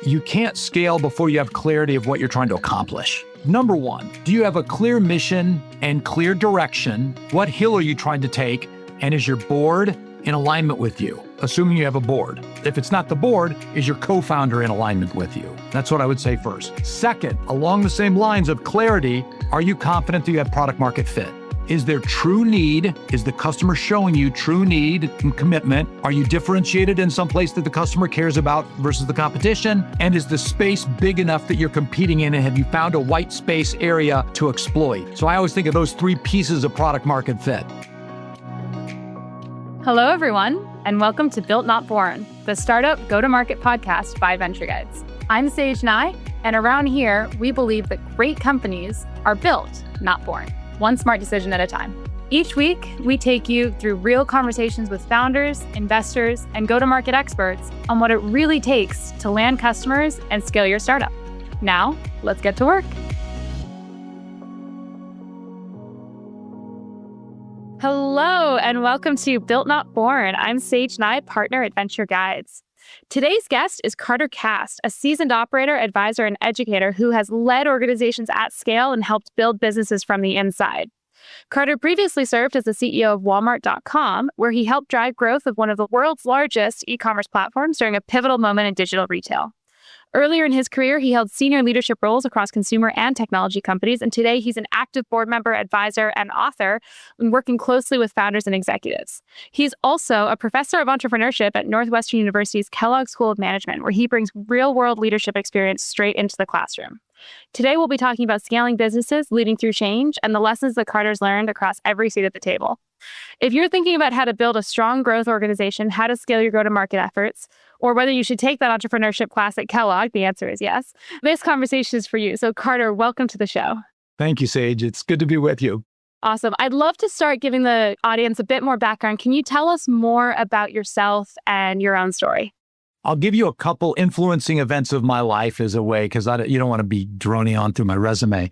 You can't scale before you have clarity of what you're trying to accomplish. Number one, do you have a clear mission and clear direction? What hill are you trying to take? And is your board in alignment with you? Assuming you have a board. If it's not the board, is your co-founder in alignment with you? That's what I would say first. Second, along the same lines of clarity, are you confident that you have product market fit? Is there true need? Is the customer showing you true need and commitment? Are you differentiated in some place that the customer cares about versus the competition? And is the space big enough that you're competing in? And have you found a white space area to exploit? So I always think of those three pieces of product market fit. Hello, everyone, and welcome to Built Not Born, the startup go-to-market podcast by Venture Guides. I'm Sage Nye, and around here, we believe that great companies are built, not born. One smart decision at a time. Each week, we take you through real conversations with founders, investors, and go-to-market experts on what it really takes to land customers and scale your startup. Now, let's get to work. Hello, and welcome to Built Not Born. I'm Sage Nye, partner at Venture Guides. Today's guest is Carter Cast, a seasoned operator, advisor, and educator who has led organizations at scale and helped build businesses from the inside. Carter previously served as the CEO of Walmart.com, where he helped drive growth of one of the world's largest e-commerce platforms during a pivotal moment in digital retail. Earlier in his career, he held senior leadership roles across consumer and technology companies, and today he's an active board member, advisor, and author, working closely with founders and executives. He's also a professor of entrepreneurship at Northwestern University's Kellogg School of Management, where he brings real-world leadership experience straight into the classroom. Today, we'll be talking about scaling businesses, leading through change, and the lessons that Carter's learned across every seat at the table. If you're thinking about how to build a strong growth organization, how to scale your go-to-market efforts, or whether you should take that entrepreneurship class at Kellogg, the answer is yes. This conversation is for you. So Carter, welcome to the show. Thank you, Sage. It's good to be with you. Awesome. I'd love to start giving the audience a bit more background. Can you tell us more about yourself and your own story? I'll give you a couple influencing events of my life as a way, because you don't want to be droning on through my resume.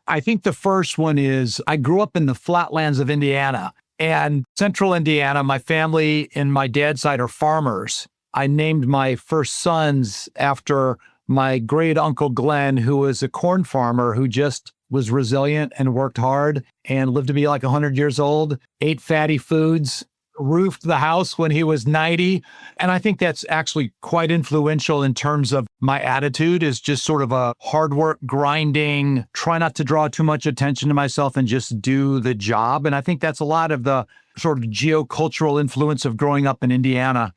I think the first one is I grew up in the flatlands of Indiana. And central Indiana, my family and my dad's side are farmers. I named my first sons after my great uncle Glenn, who was a corn farmer who just was resilient and worked hard and lived to be like 100 years old, ate fatty foods, roofed the house when he was 90. And I think that's actually quite influential in terms of my attitude, is just sort of a hard work, grinding, try not to draw too much attention to myself and just do the job. And I think that's a lot of the sort of geocultural influence of growing up in Indiana.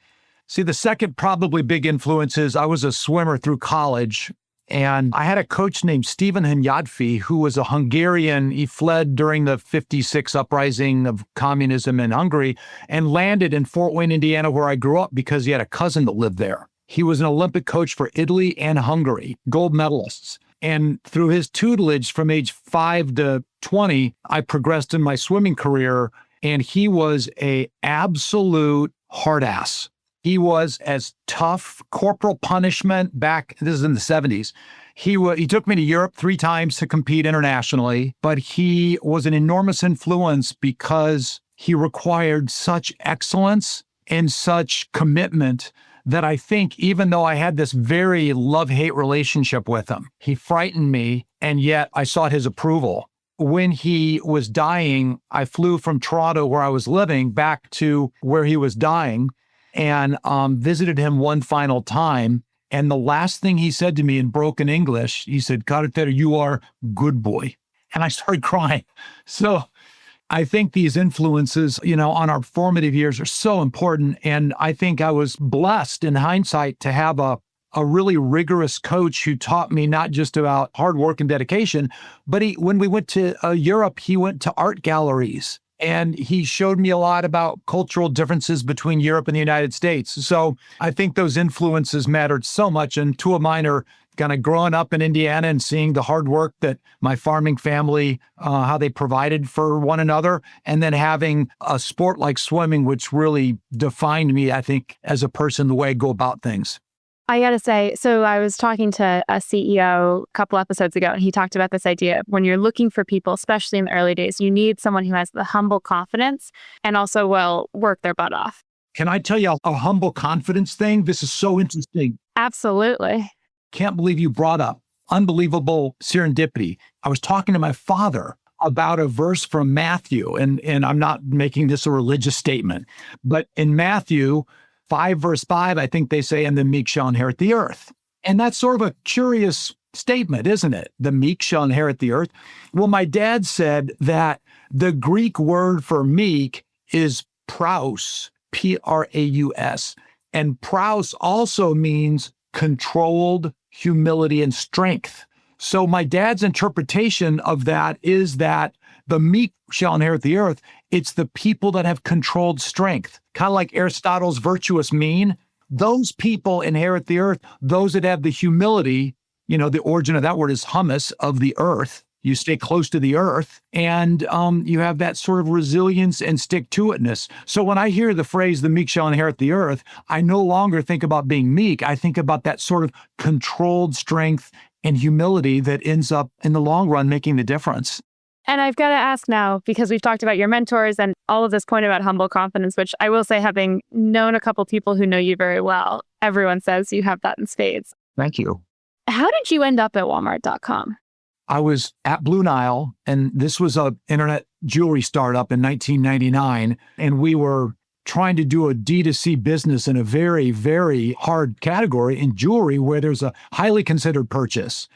See, the second probably big influence is I was a swimmer through college. And I had a coach named Stephen Hunyadfi, who was a Hungarian. He fled during the 56 uprising of communism in Hungary and landed in Fort Wayne, Indiana, where I grew up, because he had a cousin that lived there. He was an Olympic coach for Italy and Hungary, gold medalists. And through his tutelage from age 5 to 20, I progressed in my swimming career, and he was an absolute hard ass. He was as tough, corporal punishment back, this is in the 70s. He took me to Europe 3 times to compete internationally, but he was an enormous influence because he required such excellence and such commitment that I think even though I had this very love-hate relationship with him, he frightened me, and yet I sought his approval. When he was dying, I flew from Toronto, where I was living, back to where he was dying, and visited him one final time. And the last thing he said to me in broken English, he said, "Carter, you are good boy." And I started crying. So I think these influences, on our formative years are so important. And I think I was blessed in hindsight to have a really rigorous coach who taught me not just about hard work and dedication, but when we went to Europe, he went to art galleries. And he showed me a lot about cultural differences between Europe and the United States. So I think those influences mattered so much. And two of mine are kind of growing up in Indiana and seeing the hard work that my farming family, how they provided for one another. And then having a sport like swimming, which really defined me, I think, as a person, the way I go about things. I got to say, so I was talking to a CEO a couple episodes ago, and he talked about this idea of when you're looking for people, especially in the early days, you need someone who has the humble confidence and also will work their butt off. Can I tell you a humble confidence thing? This is so interesting. Absolutely. can't believe you brought up unbelievable serendipity. I was talking to my father about a verse from Matthew, and I'm not making this a religious statement, but in Matthew 5, verse 5, I think they say, and the meek shall inherit the earth. And that's sort of a curious statement, isn't it? The meek shall inherit the earth. Well, my dad said that the Greek word for meek is praus, Praus. And praus also means controlled humility and strength. So my dad's interpretation of that is that the meek shall inherit the earth. It's the people that have controlled strength, kind of like Aristotle's virtuous mean. Those people inherit the earth. Those that have the humility, the origin of that word is humus, of the earth. You stay close to the earth, and you have that sort of resilience and stick-to-itness. So when I hear the phrase, the meek shall inherit the earth, I no longer think about being meek. I think about that sort of controlled strength and humility that ends up in the long run making the difference. And I've got to ask now, because we've talked about your mentors and all of this point about humble confidence, which I will say, having known a couple people who know you very well, everyone says you have that in spades. Thank you. How did you end up at Walmart.com? I was at Blue Nile, and this was an internet jewelry startup in 1999, and we were trying to do a D2C business in a very, very hard category in jewelry where there's a highly considered purchase.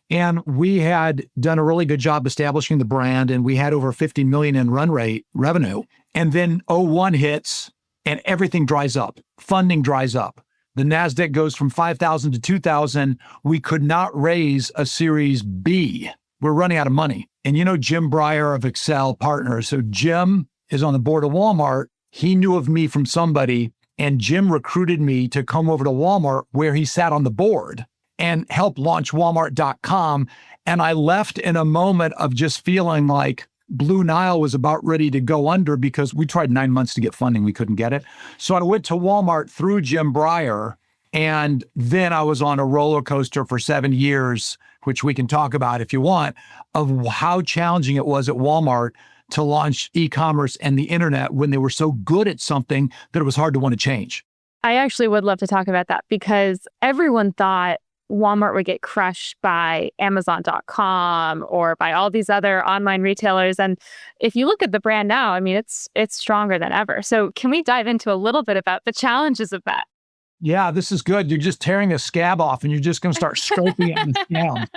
And we had done a really good job establishing the brand, and we had over 50 million in run rate revenue. And then '01 hits and everything dries up. Funding dries up. The NASDAQ goes from 5,000 to 2,000. We could not raise a Series B. We're running out of money. And Jim Breyer of Excel Partners. So Jim is on the board of Walmart. He knew of me from somebody, and Jim recruited me to come over to Walmart, where he sat on the board, and help launch Walmart.com. And I left in a moment of just feeling like Blue Nile was about ready to go under because we tried 9 months to get funding. We couldn't get it. So I went to Walmart through Jim Breyer. And then I was on a roller coaster for 7 years, which we can talk about if you want, of how challenging it was at Walmart to launch e-commerce and the internet when they were so good at something that it was hard to want to change. I actually would love to talk about that, because everyone thought Walmart would get crushed by Amazon.com or by all these other online retailers. And if you look at the brand now, I mean, it's stronger than ever. So can we dive into a little bit about the challenges of that? Yeah, this is good. You're just tearing the scab off and you're just going to start scraping at the scab.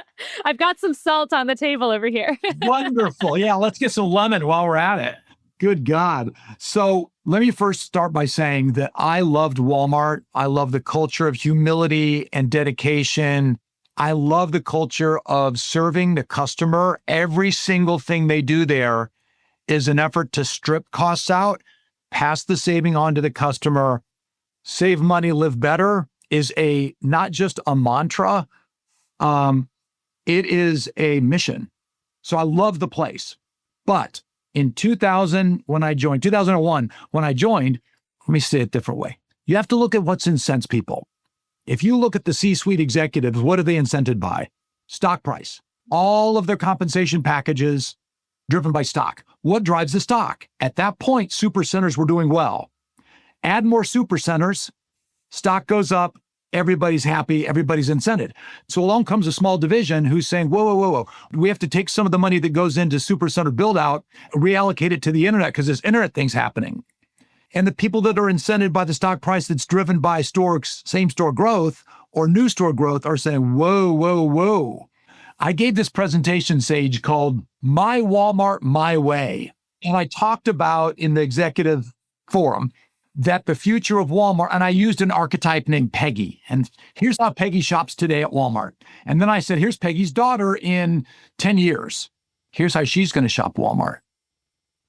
I've got some salt on the table over here. Wonderful. Yeah, let's get some lemon while we're at it. Good God. So let me first start by saying that I loved Walmart. I love the culture of humility and dedication. I love the culture of serving the customer. Every single thing they do there is an effort to strip costs out, pass the saving on to the customer. Save money, live better is not just a mantra. It is a mission. So I love the place. But in 2001, when I joined, let me say it a different way. You have to look at what's incents people. If you look at the C-suite executives, what are they incented by? Stock price. All of their compensation packages driven by stock. What drives the stock? At that point, super centers were doing well. Add more super centers, stock goes up, everybody's happy, everybody's incented. So along comes a small division who's saying, whoa. We have to take some of the money that goes into super center build out, reallocate it to the internet because this internet thing's happening. And the people that are incented by the stock price that's driven by same store growth or new store growth are saying, whoa. I gave this presentation, Sage, called My Walmart, My Way. And I talked about in the executive forum that the future of Walmart, and I used an archetype named Peggy. And here's how Peggy shops today at Walmart. And then I said, here's Peggy's daughter in 10 years. Here's how she's going to shop Walmart.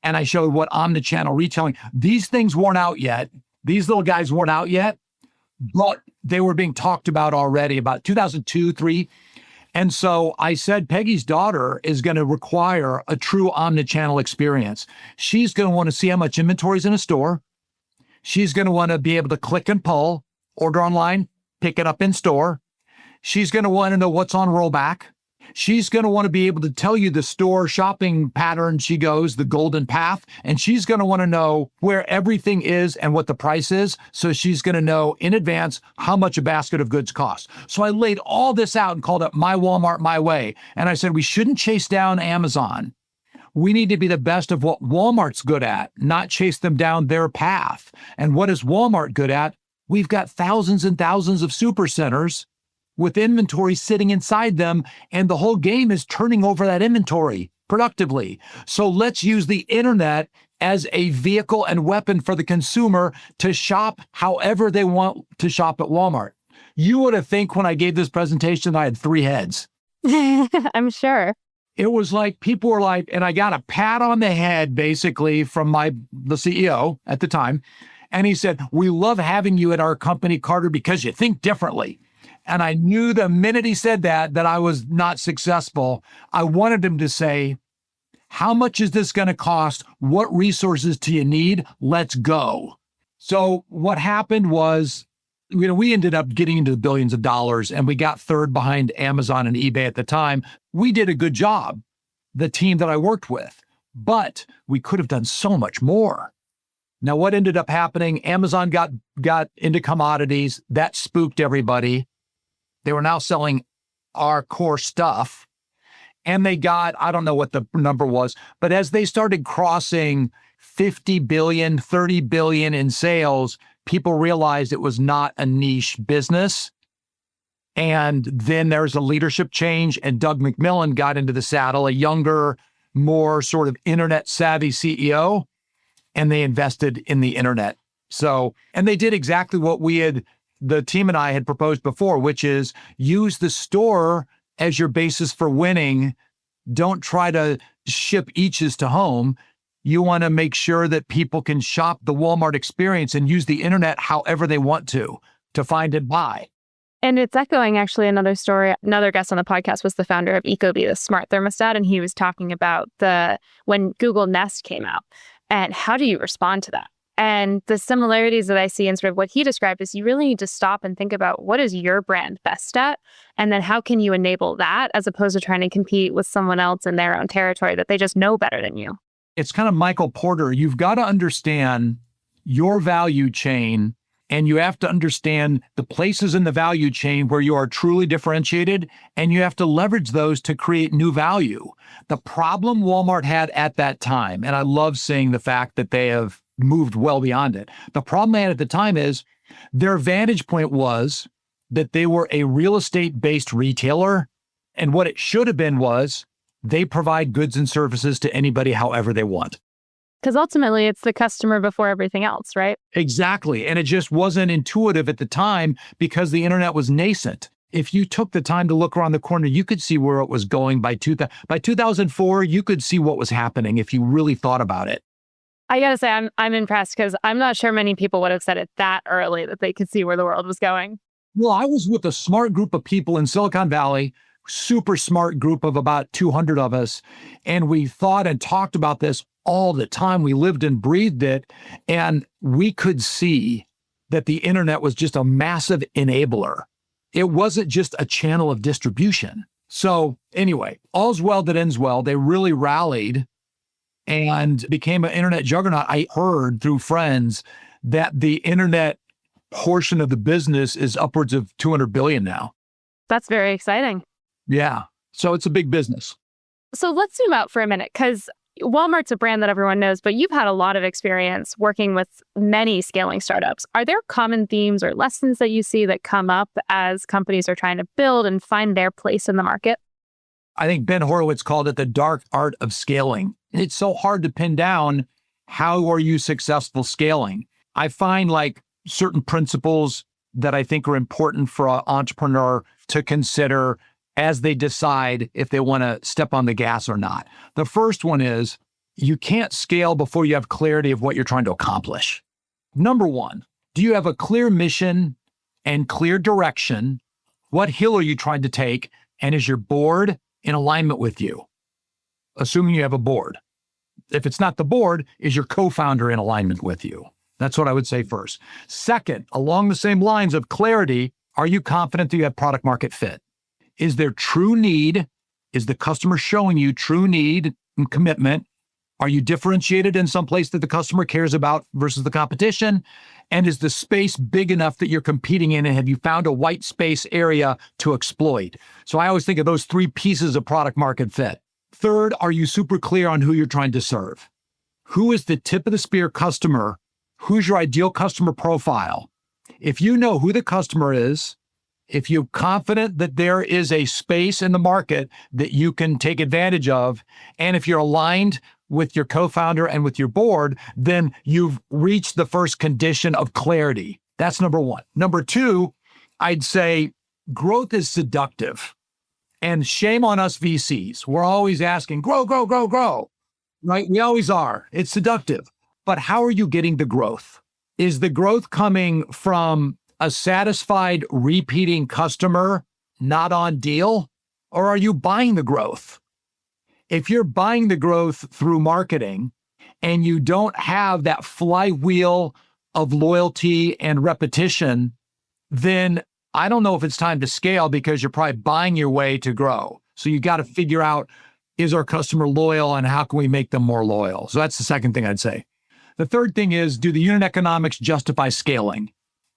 And I showed what omnichannel retailing, these things weren't out yet. These little guys weren't out yet, but they were being talked about already about 2002, 2003. And so I said, Peggy's daughter is going to require a true omnichannel experience. She's going to want to see how much inventory is in a store. She's going to want to be able to click and pull, order online, pick it up in store. She's going to want to know what's on rollback. She's going to want to be able to tell you the store shopping pattern she goes, the golden path, and she's going to want to know where everything is and what the price is. So she's going to know in advance how much a basket of goods costs. So I laid all this out and called it My Walmart, My Way. And I said, we shouldn't chase down Amazon. We need to be the best of what Walmart's good at, not chase them down their path. And what is Walmart good at? We've got thousands and thousands of supercenters with inventory sitting inside them, and the whole game is turning over that inventory productively. So let's use the internet as a vehicle and weapon for the consumer to shop however they want to shop at Walmart. You would have think when I gave this presentation, I had 3 heads. I'm sure. It was like people were like, and I got a pat on the head basically from the CEO at the time. And he said, we love having you at our company, Carter, because you think differently. And I knew the minute he said that I was not successful. I wanted him to say, how much is this going to cost? What resources do you need? Let's go. So what happened was, we ended up getting into the billions of dollars, and we got third behind Amazon and eBay at the time. We did a good job, the team that I worked with, but we could have done so much more. Now, what ended up happening, Amazon got into commodities. That spooked everybody. They were now selling our core stuff, and they got, I don't know what the number was, but as they started crossing 50 billion, 30 billion in sales, people realized it was not a niche business. And then there's a leadership change, and Doug McMillon got into the saddle, a younger, more sort of internet savvy CEO, and they invested in the internet. So, and they did exactly what the team and I had proposed before, which is use the store as your basis for winning. Don't try to ship eaches to home. You want to make sure that people can shop the Walmart experience and use the internet however they want to find and buy. And it's echoing actually another story. Another guest on the podcast was the founder of Ecobee, the smart thermostat. And he was talking about when Google Nest came out and how do you respond to that? And the similarities that I see in sort of what he described is you really need to stop and think about what is your brand best at? And then how can you enable that as opposed to trying to compete with someone else in their own territory that they just know better than you? It's kind of Michael Porter. You've got to understand your value chain, and you have to understand the places in the value chain where you are truly differentiated, and you have to leverage those to create new value. The problem Walmart had at that time, and I love seeing the fact that they have moved well beyond it. The problem they had at the time is their vantage point was that they were a real estate-based retailer, and what it should have been was they provide goods and services to anybody however they want. Because ultimately, it's the customer before everything else, right? Exactly. And it just wasn't intuitive at the time because the internet was nascent. If you took the time to look around the corner, you could see where it was going. By 2004, you could see what was happening if you really thought about it. I got to say, I'm impressed because I'm not sure many people would have said it that early that they could see where the world was going. Well, I was with a smart group of people in Silicon Valley, super smart group of about 200 of us. And we thought and talked about this all the time. We lived and breathed it. And we could see that the internet was just a massive enabler. It wasn't just a channel of distribution. So anyway, all's well that ends well. They really rallied and became an internet juggernaut. I heard through friends that the internet portion of the business is upwards of 200 billion now. That's very exciting. Yeah. So it's a big business. So let's zoom out for a minute because Walmart's a brand that everyone knows, but you've had a lot of experience working with many scaling startups. Are there common themes or lessons that you see that come up as companies are trying to build and find their place in the market? I think Ben Horowitz called it the dark art of scaling. It's so hard to pin down how are you successful scaling. I find like certain principles that I think are important for an entrepreneur to consider as they decide if they want to step on the gas or not. The first one is you can't scale before you have clarity of what you're trying to accomplish. Number one, do you have a clear mission and clear direction? What hill are you trying to take? And is your board in alignment with you? Assuming you have a board. If it's not the board, is your co-founder in alignment with you? That's what I would say first. Second, along the same lines of clarity, are you confident that you have product market fit? Is there true need Is the customer showing you true need and commitment? Are you differentiated in some place that the customer cares about versus the competition? And is the space big enough that you're competing in? And have you found a white space area to exploit? So I always think of those three pieces of product market fit. Third, are you super clear on who you're trying to serve? Who is the tip of the spear customer? Who's your ideal customer profile? If you know who the customer is, if you're confident that there is a space in the market that you can take advantage of, and if you're aligned with your co-founder and with your board, then you've reached the first condition of clarity. That's number one. Number two, I'd say growth is seductive. And shame on us VCs. We're always asking, grow, grow, grow, grow, right? We always are. It's seductive. But how are you getting the growth? Is the growth coming from a satisfied repeating customer not on deal? Or are you buying the growth? If you're buying the growth through marketing and you don't have that flywheel of loyalty and repetition, then I don't know if it's time to scale because you're probably buying your way to grow. So you got to figure out, is our customer loyal and how can we make them more loyal? So that's the second thing I'd say. The third thing is, do the unit economics justify scaling?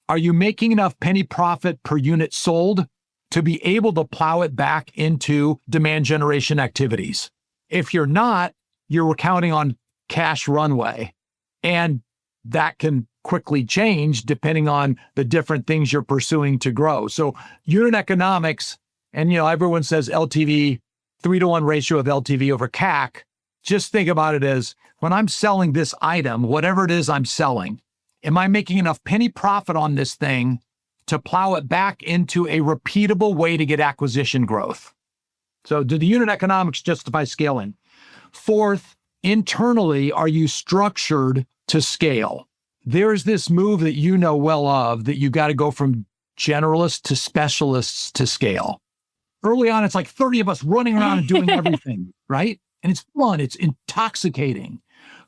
Are you making enough penny profit per unit sold to be able to plow it back into demand generation activities? If you're not, you're counting on cash runway. And that can quickly change depending on the different things you're pursuing to grow. So unit economics, and everyone says LTV, 3-to-1 ratio of LTV over CAC. Just think about it as when I'm selling this item, whatever it is I'm selling, am I making enough penny profit on this thing to plow it back into a repeatable way to get acquisition growth? So do the unit economics justify scaling? Fourth, internally, are you structured to scale? There's this move that you know well of that you got to go from generalists to specialists to scale. Early on, it's like 30 of us running around and doing everything, right? And it's fun, it's intoxicating.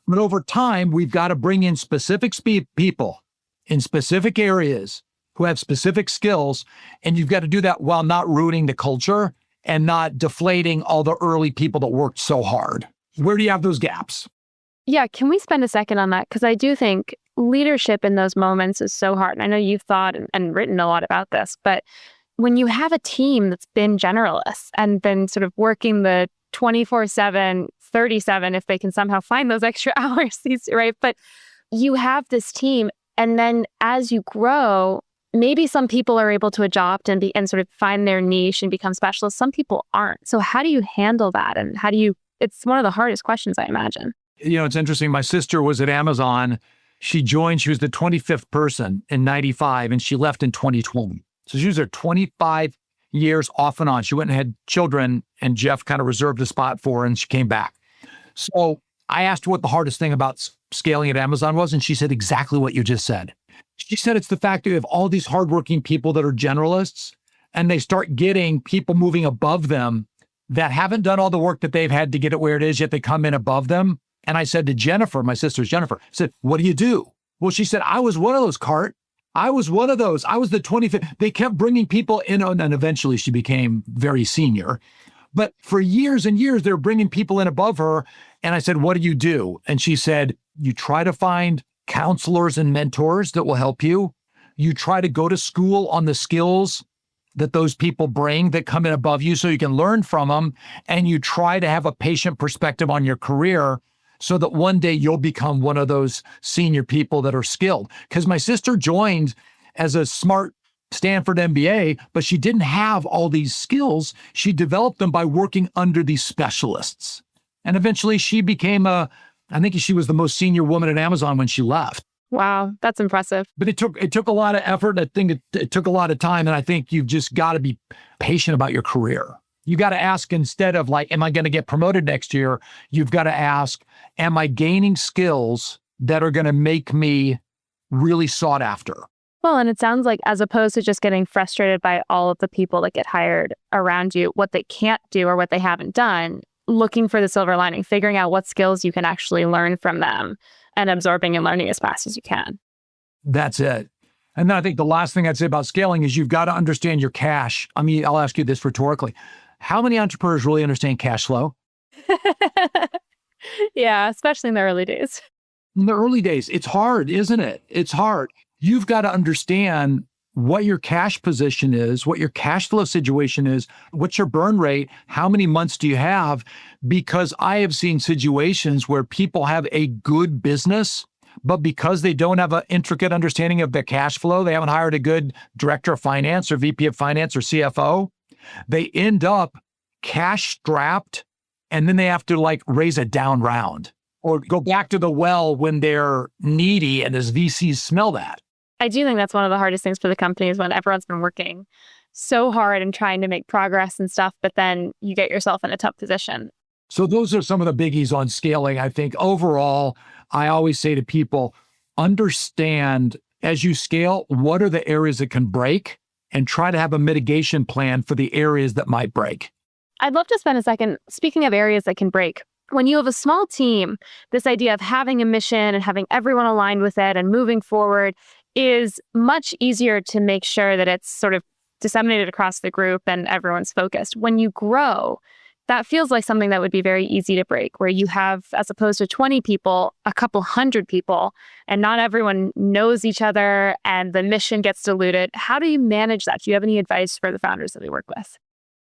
But over time, we've got to bring in specific people in specific areas who have specific skills. And you've got to do that while not ruining the culture and not deflating all the early people that worked so hard. Where do you have those gaps? Yeah, can we spend a second on that? Because I do think leadership in those moments is so hard. And I know you've thought and written a lot about this, but when you have a team that's been generalists and been sort of working the 24/7, 37, if they can somehow find those extra hours, right? But you have this team, and then as you grow, maybe some people are able to adopt and sort of find their niche and become specialists. Some people aren't. So how do you handle that? And it's one of the hardest questions, I imagine. It's interesting. My sister was at Amazon. She was the 25th person in 95, and she left in 2020. So she was there 25 years off and on. She went and had children, and Jeff kind of reserved a spot for her, and she came back. So I asked her what the hardest thing about scaling at Amazon was, and she said exactly what you just said. She said it's the fact that you have all these hardworking people that are generalists, and they start getting people moving above them that haven't done all the work that they've had to get it where it is, yet they come in above them. And I said to Jennifer, my sister's Jennifer, I said, what do you do? Well, she said, I was one of those, Cart. I was one of those. I was the 25th. They kept bringing people in, and eventually she became very senior. But for years and years, they're bringing people in above her. And I said, what do you do? And she said, you try to find counselors and mentors that will help you. You try to go to school on the skills that those people bring that come in above you so you can learn from them. And you try to have a patient perspective on your career so that one day you'll become one of those senior people that are skilled. Because my sister joined as a smart Stanford MBA, but she didn't have all these skills. She developed them by working under these specialists. And eventually she became I think she was the most senior woman at Amazon when she left. Wow, that's impressive. But it took a lot of effort. I think it took a lot of time. And I think you've just got to be patient about your career. You got to ask, instead of like, am I going to get promoted next year? You've got to ask, am I gaining skills that are going to make me really sought after? Well, and it sounds like, as opposed to just getting frustrated by all of the people that get hired around you, what they can't do or what they haven't done, looking for the silver lining, figuring out what skills you can actually learn from them and absorbing and learning as fast as you can. That's it. And then I think the last thing I'd say about scaling is you've got to understand your cash. I mean, I'll ask you this rhetorically. How many entrepreneurs really understand cash flow? Yeah, especially in the early days. In the early days, it's hard, isn't it? It's hard. You've got to understand what your cash position is, what your cash flow situation is, what's your burn rate, how many months do you have? Because I have seen situations where people have a good business, but because they don't have an intricate understanding of their cash flow, they haven't hired a good director of finance or VP of finance or CFO, they end up cash strapped, and then they have to like raise a down round or go back to the well when they're needy and as VCs smell that. I do think that's one of the hardest things for the companies when everyone's been working so hard and trying to make progress and stuff, but then you get yourself in a tough position. So those are some of the biggies on scaling. I think overall, I always say to people, understand as you scale, what are the areas that can break and try to have a mitigation plan for the areas that might break. I'd love to spend a second, speaking of areas that can break. When you have a small team, this idea of having a mission and having everyone aligned with it and moving forward is much easier to make sure that it's sort of disseminated across the group and everyone's focused. When you grow, that feels like something that would be very easy to break, where you have, as opposed to 20 people, a couple hundred people, and not everyone knows each other and the mission gets diluted. How do you manage that? Do you have any advice for the founders that we work with?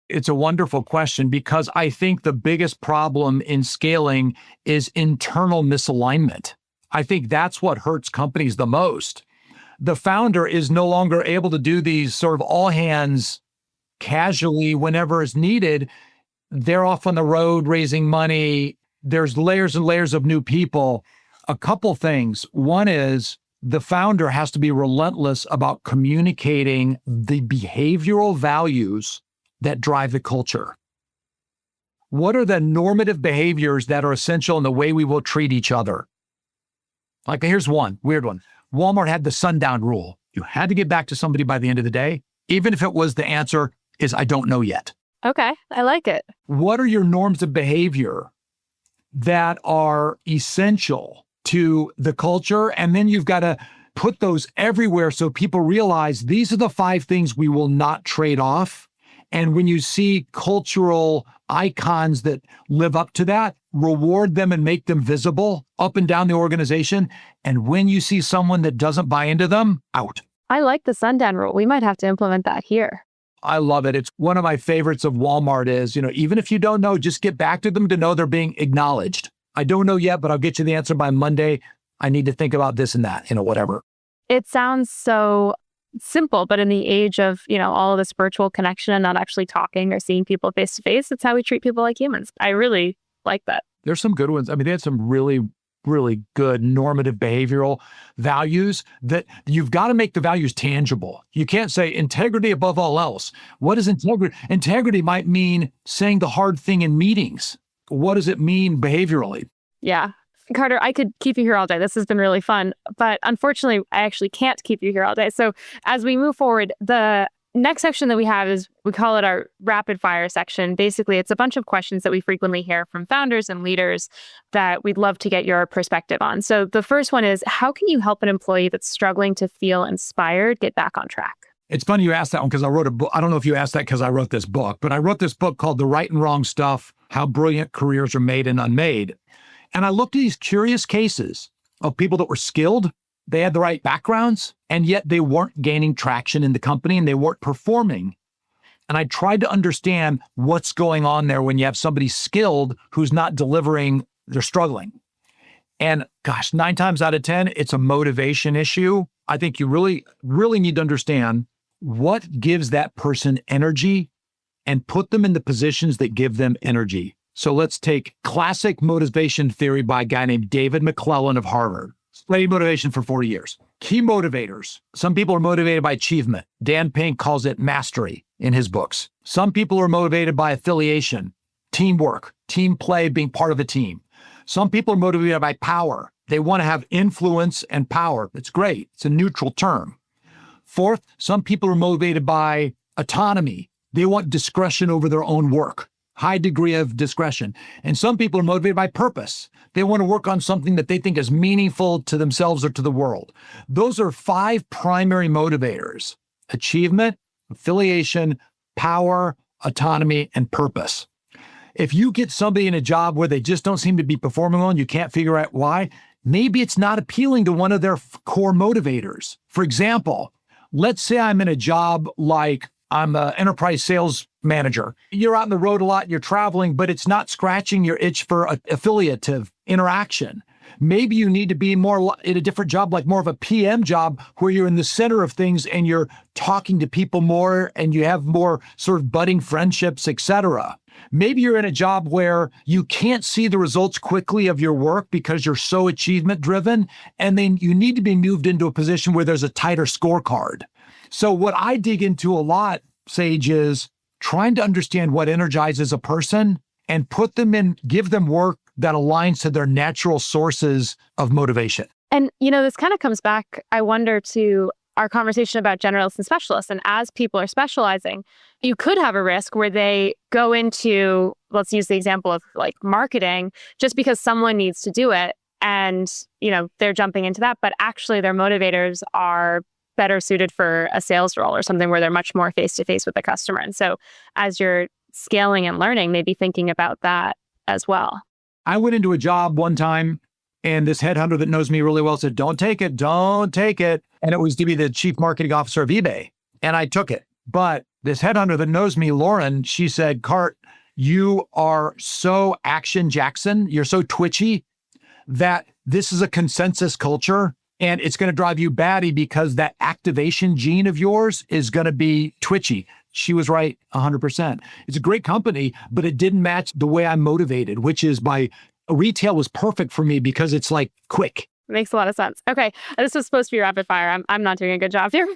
It's a wonderful question because I think the biggest problem in scaling is internal misalignment. I think that's what hurts companies the most. The founder is no longer able to do these sort of all hands casually whenever is needed. They're off on the road raising money. There's layers and layers of new people. A couple things. One is the founder has to be relentless about communicating the behavioral values that drive the culture. What are the normative behaviors that are essential in the way we will treat each other? Like, here's one, weird one. Walmart had the sundown rule. You had to get back to somebody by the end of the day, even if it was the answer is, I don't know yet. Okay, I like it. What are your norms of behavior that are essential to the culture? And then you've got to put those everywhere so people realize these are the 5 things we will not trade off. And when you see cultural icons that live up to that, reward them and make them visible up and down the organization. And when you see someone that doesn't buy into them, out. I like the sundown rule. We might have to implement that here. I love it. It's one of my favorites of Walmart is, even if you don't know, just get back to them to know they're being acknowledged. I don't know yet, but I'll get you the answer by Monday. I need to think about this and that, whatever. It sounds so simple, but in the age of, all of this virtual connection and not actually talking or seeing people face to face, it's how we treat people like humans. I really like that. There's some good ones. I mean, they had some really, really good normative behavioral values that you've got to make the values tangible. You can't say integrity above all else. What is integrity? Integrity might mean saying the hard thing in meetings. What does it mean behaviorally? Yeah. Carter, I could keep you here all day. This has been really fun, but unfortunately, I actually can't keep you here all day. So as we move forward, the next section that we have is, we call it our rapid fire section. Basically, it's a bunch of questions that we frequently hear from founders and leaders that we'd love to get your perspective on. So the first one is, how can you help an employee that's struggling to feel inspired get back on track? It's funny you asked that one because I wrote a book. I don't know if you asked that because I wrote this book, but I wrote this book called The Right and Wrong Stuff, How Brilliant Careers Are Made and Unmade. And I looked at these curious cases of people that were skilled, they had the right backgrounds, and yet they weren't gaining traction in the company and they weren't performing. And I tried to understand what's going on there when you have somebody skilled who's not delivering, they're struggling. And gosh, 9 times out of 10, it's a motivation issue. I think you really, really need to understand what gives that person energy and put them in the positions that give them energy. So let's take classic motivation theory by a guy named David McClellan of Harvard. Studied motivation for 40 years. Key motivators. Some people are motivated by achievement. Dan Pink calls it mastery in his books. Some people are motivated by affiliation, teamwork, team play, being part of a team. Some people are motivated by power. They want to have influence and power. It's great. It's a neutral term. Fourth, some people are motivated by autonomy. They want discretion over their own work. High degree of discretion. And some people are motivated by purpose. They want to work on something that they think is meaningful to themselves or to the world. Those are 5 primary motivators: achievement, affiliation, power, autonomy, and purpose. If you get somebody in a job where they just don't seem to be performing well and you can't figure out why, maybe it's not appealing to one of their core motivators. For example, let's say I'm in a job like I'm an enterprise sales manager. You're out on the road a lot, you're traveling, but it's not scratching your itch for affiliative interaction. Maybe you need to be more in a different job, like more of a PM job where you're in the center of things and you're talking to people more and you have more sort of budding friendships, etc. Maybe you're in a job where you can't see the results quickly of your work because you're so achievement driven. And then you need to be moved into a position where there's a tighter scorecard. So what I dig into a lot, Sage, is trying to understand what energizes a person and put them in, give them work that aligns to their natural sources of motivation. And, this kind of comes back, I wonder, to our conversation about generalists and specialists. And as people are specializing, you could have a risk where they go into, let's use the example of like marketing, just because someone needs to do it. And, they're jumping into that, but actually their motivators are better suited for a sales role or something where they're much more face-to-face with the customer. And so as you're scaling and learning, maybe thinking about that as well. I went into a job one time and this headhunter that knows me really well said, don't take it. And it was to be the chief marketing officer of eBay. And I took it. But this headhunter that knows me, Lauren, she said, Cart, you are so action Jackson. You're so twitchy that this is a consensus culture and it's going to drive you batty because that activation gene of yours is going to be twitchy. She was right 100%. It's a great company, but it didn't match the way I'm motivated, which is retail was perfect for me because it's like quick. Makes a lot of sense. Okay. This was supposed to be rapid fire. I'm not doing a good job here.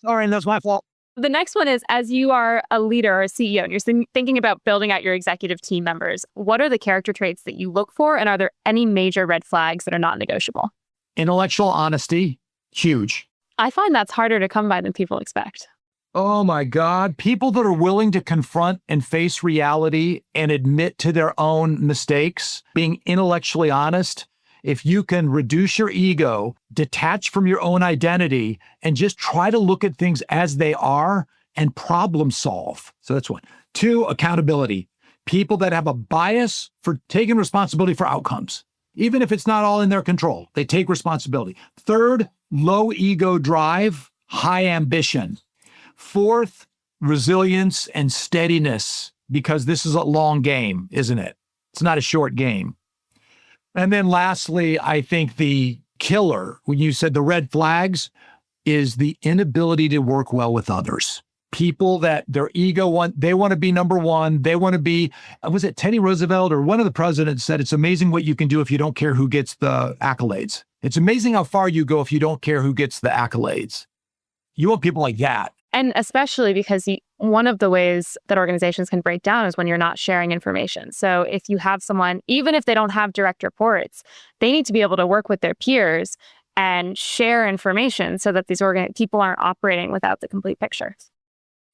Sorry, that's my fault. The next one is, as you are a leader or a CEO and you're thinking about building out your executive team members, what are the character traits that you look for? And are there any major red flags that are not negotiable? Intellectual honesty, huge. I find that's harder to come by than people expect. Oh my God. People that are willing to confront and face reality and admit to their own mistakes, being intellectually honest. If you can reduce your ego, detach from your own identity, and just try to look at things as they are and problem solve. So that's one. 2, accountability. People that have a bias for taking responsibility for outcomes. Even if it's not all in their control, they take responsibility. 3rd, low ego drive, high ambition. 4th, resilience and steadiness, because this is a long game, isn't it? It's not a short game. And then lastly, I think the killer, when you said the red flags, is the inability to work well with others. People that their ego they want to be number one. They want to be, was it Teddy Roosevelt or one of the presidents said, it's amazing what you can do if you don't care who gets the accolades. It's amazing how far you go if you don't care who gets the accolades. You want people like that. And especially because one of the ways that organizations can break down is when you're not sharing information. So if you have someone, even if they don't have direct reports, they need to be able to work with their peers and share information so that these people aren't operating without the complete picture.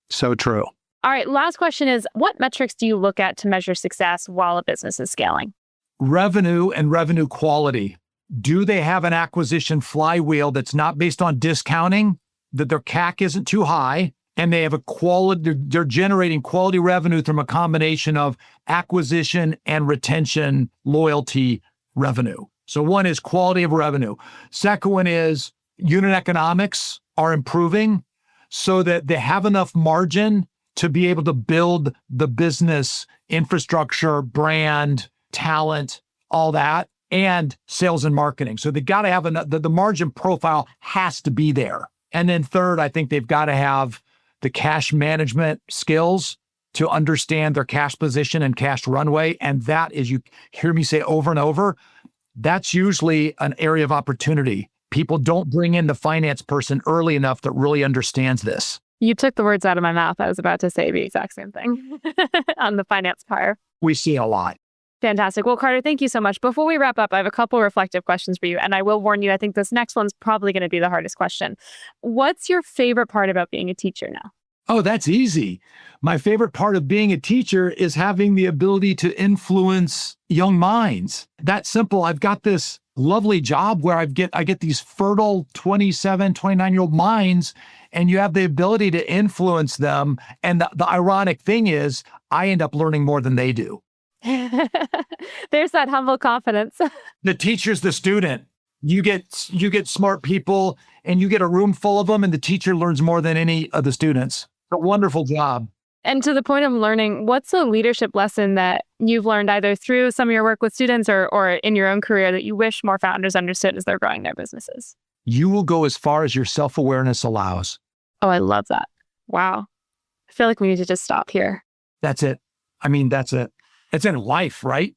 So true. All right, last question is, what metrics do you look at to measure success while a business is scaling? Revenue and revenue quality. Do they have an acquisition flywheel that's not based on discounting, that their CAC isn't too high, and they have a quality, they're generating quality revenue from a combination of acquisition and retention, loyalty revenue. So one is quality of revenue. Second one is unit economics are improving so that they have enough margin to be able to build the business infrastructure, brand, talent, all that, and sales and marketing. So they got to have the margin profile has to be there. And then third, I think they've got to have the cash management skills to understand their cash position and cash runway. And that is, you hear me say over and over, that's usually an area of opportunity. People don't bring in the finance person early enough that really understands this. You took the words out of my mouth. I was about to say the exact same thing on the finance part. We see a lot. Fantastic. Well, Carter, thank you so much. Before we wrap up, I have a couple reflective questions for you. And I will warn you, I think this next one's probably going to be the hardest question. What's your favorite part about being a teacher now? Oh, that's easy. My favorite part of being a teacher is having the ability to influence young minds. That's simple. I've got this lovely job where I get these fertile 27, 29-year-old minds, and you have the ability to influence them. And the ironic thing is, I end up learning more than they do. There's that humble confidence. The teacher's the student. You get smart people and you get a room full of them, and the teacher learns more than any of the students. It's a wonderful job. And to the point of learning, what's a leadership lesson that you've learned either through some of your work with students or in your own career that you wish more founders understood as they're growing their businesses? You will go as far as your self-awareness allows. Oh, I love that. Wow. I feel like we need to just stop here. That's it. I mean, that's it. It's in life, right?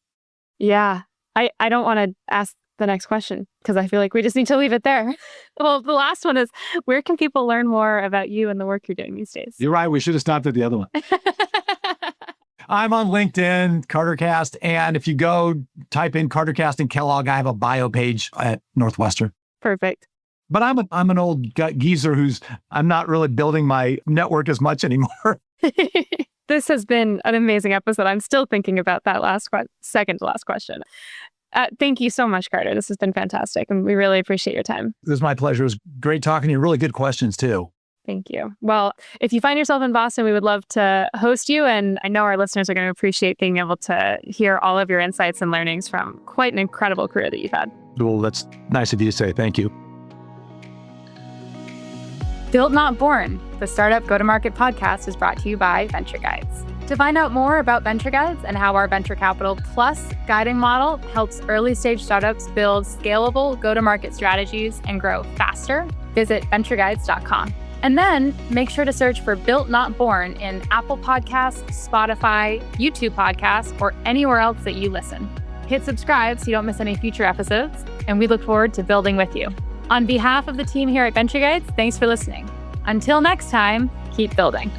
Yeah. I don't want to ask the next question because I feel like we just need to leave it there. Well, the last one is, where can people learn more about you and the work you're doing these days? You're right. We should have stopped at the other one. I'm on LinkedIn, CarterCast. And if you go type in CarterCast and Kellogg, I have a bio page at Northwestern. Perfect. But I'm an old geezer I'm not really building my network as much anymore. This has been an amazing episode. I'm still thinking about that second to last question. Thank you so much, Carter. This has been fantastic, and we really appreciate your time. This is my pleasure. It was great talking to you. Really good questions, too. Thank you. Well, if you find yourself in Boston, we would love to host you, and I know our listeners are going to appreciate being able to hear all of your insights and learnings from quite an incredible career that you've had. Well, that's nice of you to say. Thank you. Built Not Born, the Startup Go-to-Market podcast, is brought to you by Venture Guides. To find out more about Venture Guides and how our Venture Capital Plus guiding model helps early-stage startups build scalable go-to-market strategies and grow faster, visit ventureguides.com. And then make sure to search for Built Not Born in Apple Podcasts, Spotify, YouTube Podcasts, or anywhere else that you listen. Hit subscribe so you don't miss any future episodes, and we look forward to building with you. On behalf of the team here at Venture Guides, thanks for listening. Until next time, keep building.